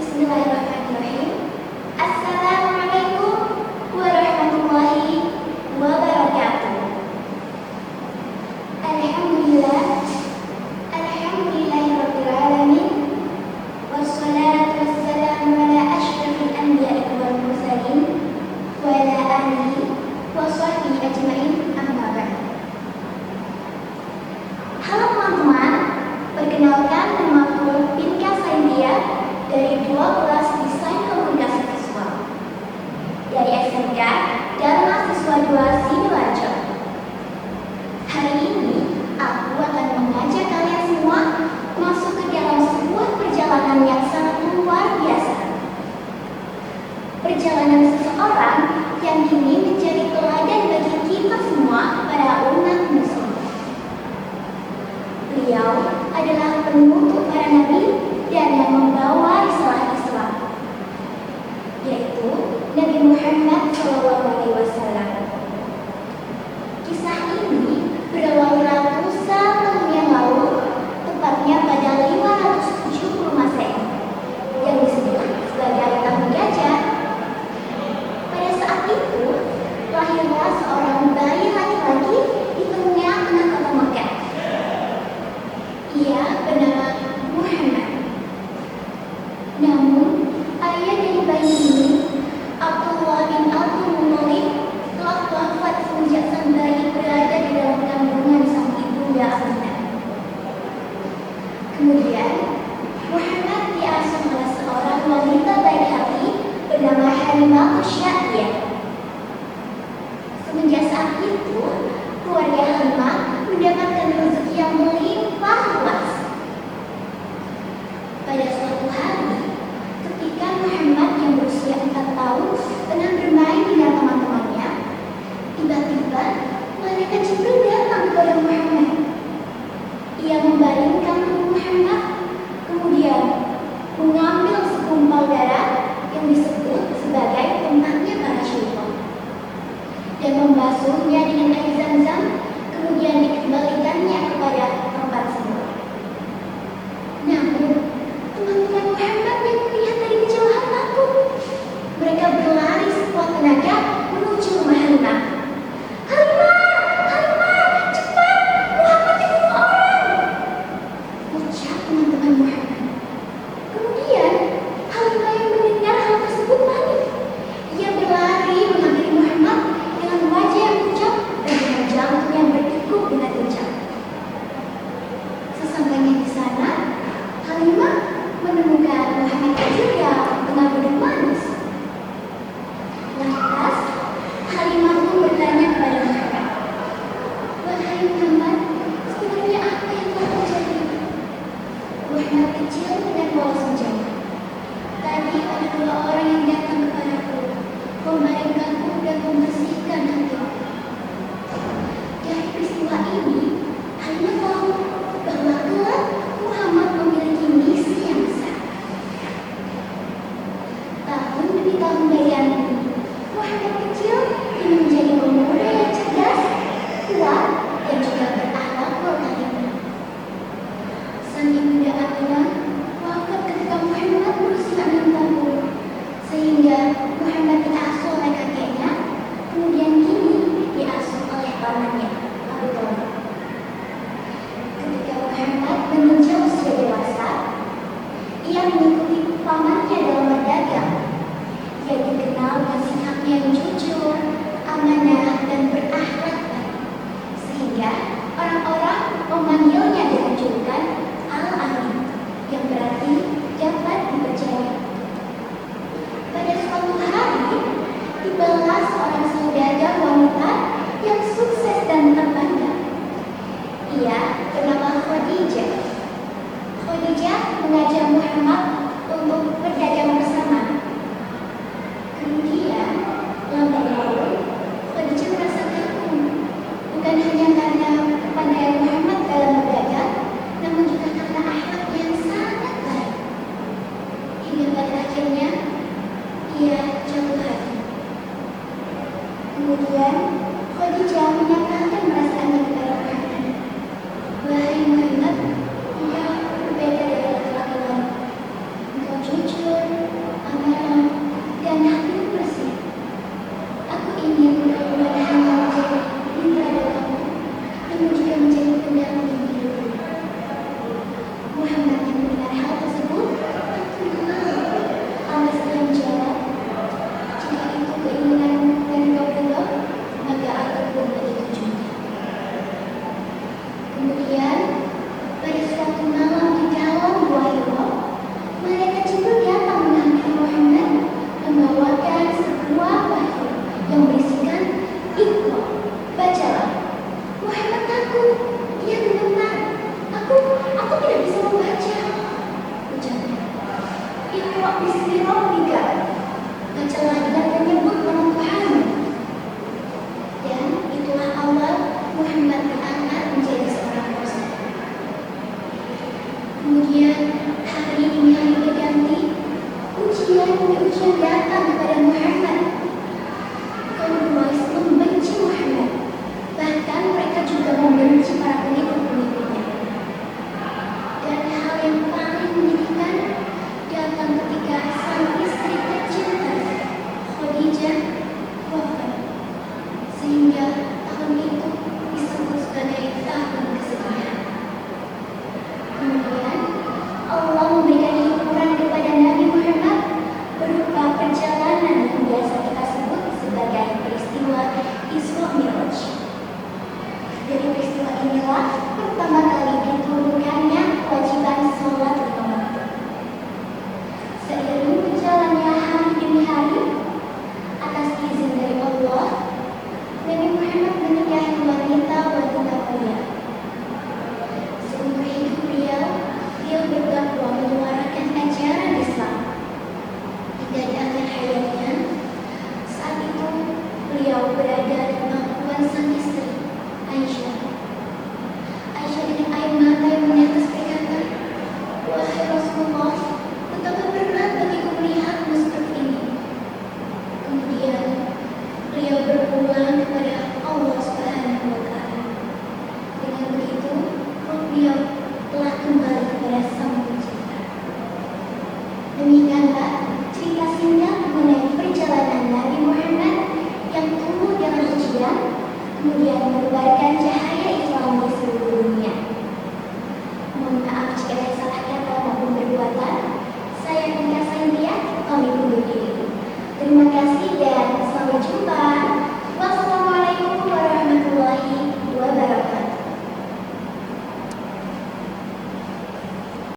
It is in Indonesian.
Bismillahirrahmanirrahim. Assalamualaikum warahmatullahi wabarakatuh. Alhamdulillah, alhamdulillahirabbil alamin. Wassalatu wassalamu ala asyrafil anbiya'i wal mursalin wa ala alihi wa sahbihi ajmain, amma ba'd. Halo teman-teman, perkenalkan namaku Pinka Saindia dari 2 kelas Desain Komunikasi Visual dari SMK Dharma Siswa 2 Sidoarjo. Hari ini aku akan mengajak kalian semua masuk ke dalam sebuah perjalanan yang sangat luar biasa. Perjalanan seseorang yang kini menjadi teladan bagi kita semua para umat muslim. Beliau adalah penutup para nabi dan yang membawa risalah Islam, yaitu Nabi Muhammad SAW. Kisah ini berawal ratusan tahun yang lalu, tepatnya pada 570 Masehi, yang disebut sebagai tahun gajah. Pada saat itu, lahirlah seorang bayi laki-laki di tengah kota Mekah. Ia bernama Muhammad. Namun, ayah dari bayi ini, Abdullah bin Abdul Muthalib, telah wafat sejak sang bayi berada di dalam kandungan sang ibunda Aminah. Kemudian, Muhammad diasuh oleh seorang wanita baik hati bernama Halimah Sya'diyah. Semenjak saat itu, keluarga Halimah mendapatkan rezeki yang melimpah ruas. Pada suatu hari, ketika Muhammad yang berusia 4 tahun tengah bermain dengan teman-temannya, tiba-tiba malaikat Jibril datang kepada Muhammad. Ia membaringkan tubuh Muhammad, kemudian mengambil segumpal darah yang disebut sebagai tempatnya para syaitan dan membasuhnya dengan air Zam-Zam, kemudian dikembalikannya kepada tempat semula. Namun, teman-teman Muhammad yang melihat dari kejauhan takut. Mereka berlari sekuat tenaga menuju rumah Halimah. Halimah, cepat! Muhammad dibunuh orang! Ucap teman-teman Muhammad. Kemudian, Halimah yang mendengar hal tersebut panik. Ia berlari menghampiri Muhammad dengan wajah yang pucat dan dengan jantung yang berdegup dengan kencang. Sesampainya di sana, Halimah menemukan Muhammad kecil yang tengah duduk manis. Lantas, Halimah pun bertanya kepada Muhammad, "Wahai Muhammad, sebenarnya apa yang telah terjadi?" Muhammad kecil dan polos menjawab, "Tadi ada 2 orang yang datang kepadaku, membaringkanku dan membersihkan hatiku." Dari peristiwa ini, Halimah tahu bahwa kelak Muhammad memiliki misi yang besar. Tahun demi tahun berjalan, Muhammad kecil kini menjadi pemuda yang cerdas, kuat, dan juga berakhlak karim. Sang ibunda Aminah wafat ketika Muhammad berusia 6 tahun, sehingga Muhammad diasuh oleh kakeknya, kemudian kini diasuh oleh pamannya, Abu Thalib. Ketika Muhammad menginjak usia dewasa, ia mengikuti pamannya dalam berdagang. Ia dikenal dengan sikapnya yang jujur, amanah, dan berakhlak baik, sehingga orang-orang memanggilnya dengan julukan Al-Amin, yang berarti dapat dipercaya. Pada suatu hari, tibalah seorang saudagar wanita yang sukses dan terbangga. Ia bernama Khadijah. Khadijah mengajak Muhammad untuk berdagang bersama. Kemudian, lambat laun, Khadijah merasa kagum, bukan hanya karena kepandaian Muhammad dalam berdagang, namun juga karena akhlaknya yang sangat baik. Hingga pada akhirnya, ia jatuh hati. Kemudian, Khadijah menyatakan perasaannya kepada Muhammad. "Wahai Muhammad, engkau berbeda dari laki-laki lain. Engkau jujur, kok bisa